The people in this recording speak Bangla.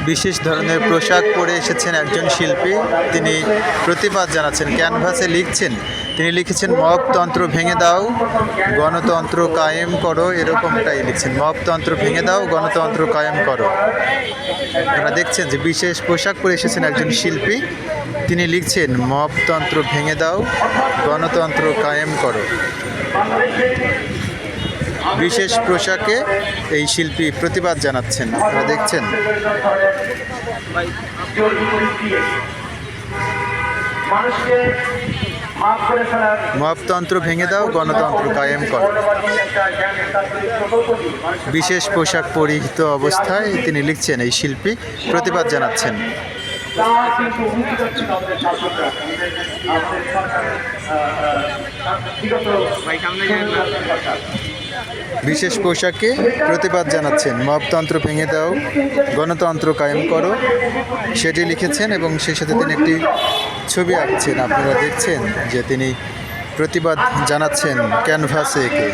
বিশেষ ধরনের পোশাক পরে এসেছেন একজন শিল্পী। তিনি প্রতিবাদ জানাচ্ছেন, ক্যানভাসে লিখছেন। তিনি লিখেছেন মবতন্ত্র ভেঙে দাও, গণতন্ত্র কায়েম করো, এরকমটাই লিখছেন। মবতন্ত্র ভেঙে দাও, গণতন্ত্র কায়েম করো। আপনারা দেখছেন যে বিশেষ পোশাক পরে এসেছেন একজন শিল্পী। তিনি লিখছেন মবতন্ত্র ভেঙে দাও, গণতন্ত্র কায়েম করো। বিশেষ পোশাকে এই শিল্পী প্রতিবাদ জানাচ্ছেন, আপনারা দেখছেন। মবতন্ত্র ভেঙে দাও, গণতন্ত্র কায়েম করো। বিশেষ পোশাক পরিহিত অবস্থায় তিনি লিখছেন, এই শিল্পী প্রতিবাদ জানাচ্ছেন। বিশেষ পোশাকে প্রতিবাদ জানাচ্ছেন, মবতন্ত্র ভেঙে দাও, গণতন্ত্র কায়েম করো, সেটি লিখেছেন এবং সেই সাথে তিনি একটি ছবি আঁকছেন। আপনারা দেখছেন যে তিনি প্রতিবাদ জানাচ্ছেন ক্যানভাসে এঁকে।